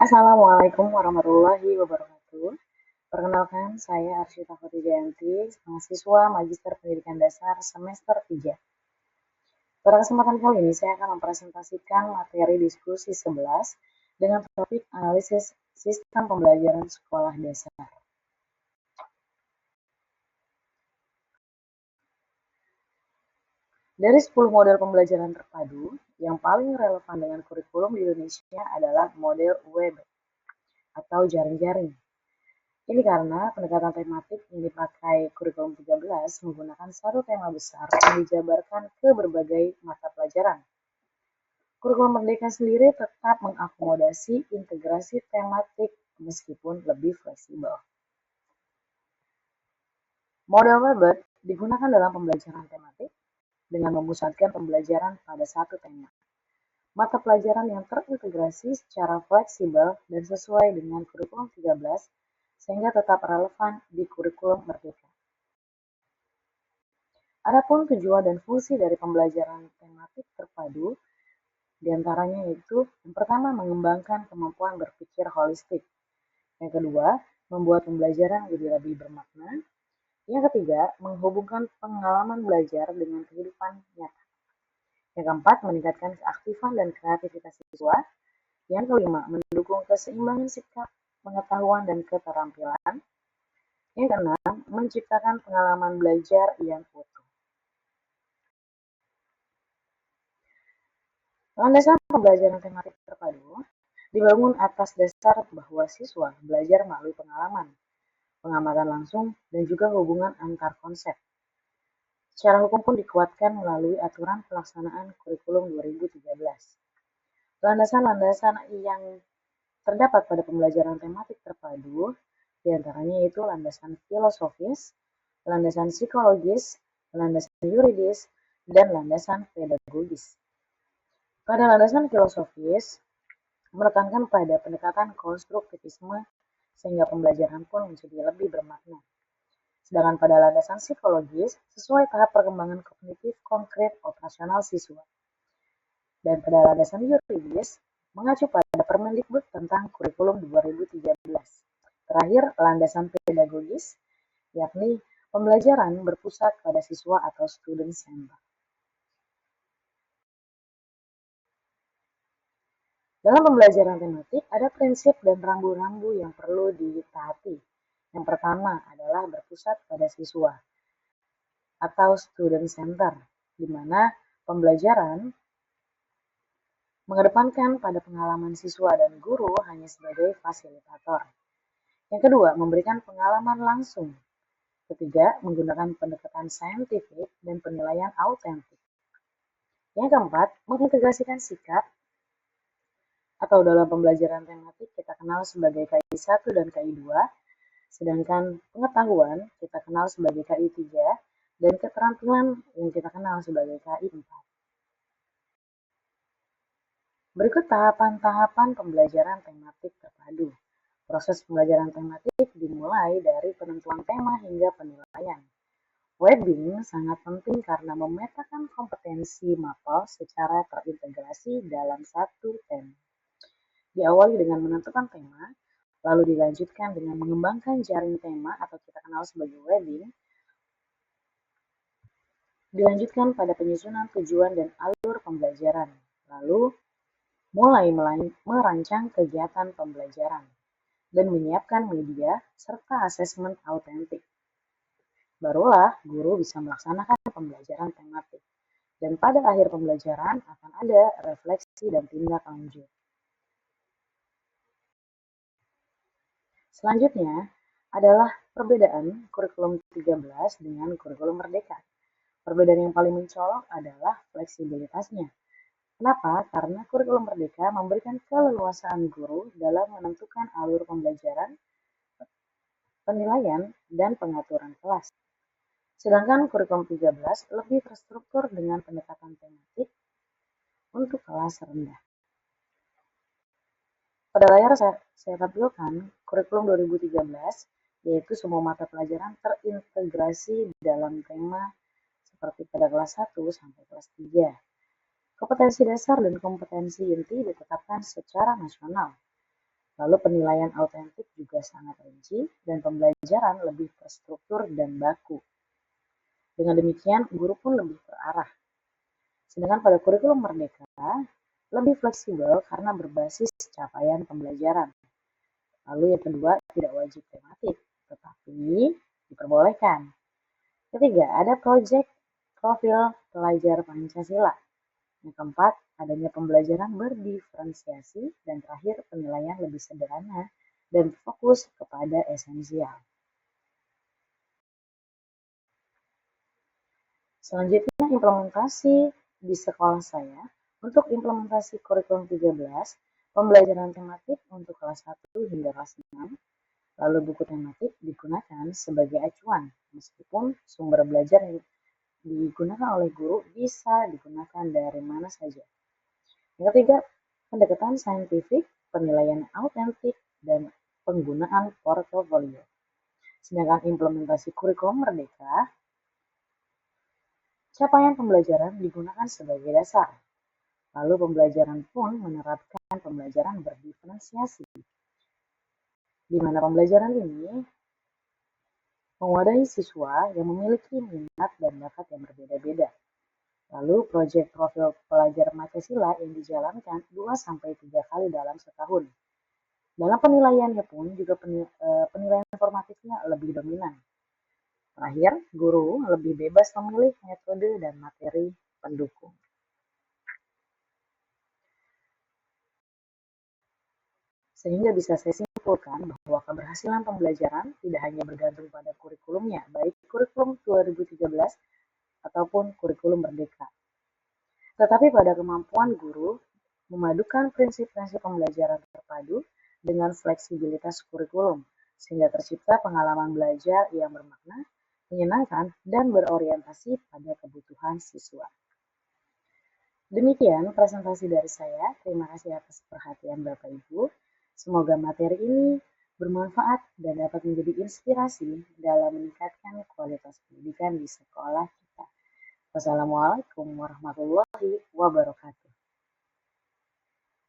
Assalamualaikum warahmatullahi wabarakatuh. Perkenalkan, saya Arsyita Khotidianti, mahasiswa Magister Pendidikan Dasar semester 3. Pada kesempatan kali ini, saya akan mempresentasikan materi diskusi 11 dengan topik analisis sistem pembelajaran sekolah dasar. Dari 10 model pembelajaran terpadu, yang paling relevan dengan kurikulum di Indonesia adalah model web atau jaring-jaring. Ini karena pendekatan tematik yang dipakai kurikulum 13 menggunakan satu tema besar yang dijabarkan ke berbagai mata pelajaran. Kurikulum Merdeka sendiri tetap mengakomodasi integrasi tematik meskipun lebih fleksibel. Model Weber digunakan dalam pembelajaran tematik dengan memusatkan pembelajaran pada satu tema. Mata pelajaran yang terintegrasi secara fleksibel dan sesuai dengan kurikulum 13 sehingga tetap relevan di kurikulum Merdeka. Adapun tujuan dan fungsi dari pembelajaran tematik terpadu, diantaranya yaitu yang pertama mengembangkan kemampuan berpikir holistik, yang kedua membuat pembelajaran jadi lebih bermakna, yang ketiga menghubungkan pengalaman belajar dengan kehidupan nyata, yang keempat meningkatkan keaktifan dan kreativitas siswa, yang kelima mendukung keseimbangan sikap, pengetahuan dan keterampilan, yang keenam menciptakan pengalaman belajar yang utuh. Landasan pembelajaran tematik terpadu dibangun atas dasar bahwa siswa belajar melalui pengalaman, pengamatan langsung, dan juga hubungan antar konsep. Secara hukum pun dikuatkan melalui aturan pelaksanaan kurikulum 2013. Landasan-landasan yang terdapat pada pembelajaran tematik terpadu diantaranya yaitu landasan filosofis, landasan psikologis, landasan yuridis, dan landasan pedagogis. Pada landasan filosofis, menekankan pada pendekatan konstruktivisme sehingga pembelajaran pun menjadi lebih bermakna. Sedangkan pada landasan psikologis, sesuai tahap perkembangan kognitif konkret operasional siswa. Dan pada landasan yuridis, mengacu pada Permendikbud tentang kurikulum 2013. Terakhir, landasan pedagogis, yakni pembelajaran berpusat pada siswa atau student center. Dalam pembelajaran tematik, ada prinsip dan rambu-rambu yang perlu ditaati. Yang pertama adalah berpusat pada siswa atau student center, di mana pembelajaran mengedepankan pada pengalaman siswa dan guru hanya sebagai fasilitator. Yang kedua, memberikan pengalaman langsung. Ketiga, menggunakan pendekatan saintifik dan penilaian autentik. Yang keempat, mengintegrasikan sikap atau dalam pembelajaran tematik kita kenal sebagai KI 1 dan KI 2, sedangkan pengetahuan kita kenal sebagai KI 3, dan keterampilan yang kita kenal sebagai KI 4. Berikut tahapan-tahapan pembelajaran tematik terpadu. Proses pembelajaran tematik dimulai dari penentuan tema hingga penilaian. Webbing sangat penting karena memetakan kompetensi mapel secara terintegrasi dalam satu tema. Diawali dengan menentukan tema, lalu dilanjutkan dengan mengembangkan jaring tema atau kita kenal sebagai webbing, dilanjutkan pada penyusunan tujuan dan alur pembelajaran, lalu mulai merancang kegiatan pembelajaran, dan menyiapkan media serta asesmen autentik. Barulah guru bisa melaksanakan pembelajaran tematik, dan pada akhir pembelajaran akan ada refleksi dan tindak lanjut. Selanjutnya adalah perbedaan kurikulum 13 dengan kurikulum Merdeka. Perbedaan yang paling mencolok adalah fleksibilitasnya. Kenapa? Karena kurikulum Merdeka memberikan keleluasaan guru dalam menentukan alur pembelajaran, penilaian, dan pengaturan kelas. Sedangkan kurikulum 13 lebih terstruktur dengan pendekatan tematik untuk kelas rendah. Pada layar saya tampilkan kurikulum 2013, yaitu semua mata pelajaran terintegrasi dalam tema seperti pada kelas 1 sampai kelas 3. Kompetensi dasar dan kompetensi inti ditetapkan secara nasional. Lalu penilaian autentik juga sangat rinci dan pembelajaran lebih terstruktur dan baku. Dengan demikian, guru pun lebih terarah. Sedangkan pada kurikulum merdeka, lebih fleksibel karena berbasis capaian pembelajaran. Lalu yang kedua, tidak wajib tematik, tetapi diperbolehkan. Ketiga, ada proyek profil pelajar Pancasila. Yang keempat, adanya pembelajaran berdiferensiasi. Dan terakhir, penilaian lebih sederhana dan fokus kepada esensial. Selanjutnya, implementasi di sekolah saya. Untuk implementasi kurikulum 13, pembelajaran tematik untuk kelas 1 hingga kelas 6, lalu buku tematik digunakan sebagai acuan, meskipun sumber belajar yang digunakan oleh guru bisa digunakan dari mana saja. Yang ketiga, pendekatan saintifik, penilaian autentik, dan penggunaan portofolio. Sedangkan implementasi kurikulum merdeka, capaian pembelajaran digunakan sebagai dasar. Lalu pembelajaran pun menerapkan pembelajaran berdiferensiasi, di mana pembelajaran ini mewadahi siswa yang memiliki minat dan bakat yang berbeda-beda. Lalu proyek profil pelajar Pancasila yang dijalankan 2-3 kali dalam setahun. Dalam penilaiannya pun juga penilaian formatifnya lebih dominan. Terakhir, guru lebih bebas memilih metode dan materi pendukung. Sehingga bisa saya simpulkan bahwa keberhasilan pembelajaran tidak hanya bergantung pada kurikulumnya, baik kurikulum 2013 ataupun kurikulum merdeka, tetapi pada kemampuan guru memadukan prinsip-prinsip pembelajaran terpadu dengan fleksibilitas kurikulum, sehingga tercipta pengalaman belajar yang bermakna, menyenangkan, dan berorientasi pada kebutuhan siswa. Demikian presentasi dari saya. Terima kasih atas perhatian Bapak Ibu. Semoga materi ini bermanfaat dan dapat menjadi inspirasi dalam meningkatkan kualitas pendidikan di sekolah kita. Wassalamualaikum warahmatullahi wabarakatuh.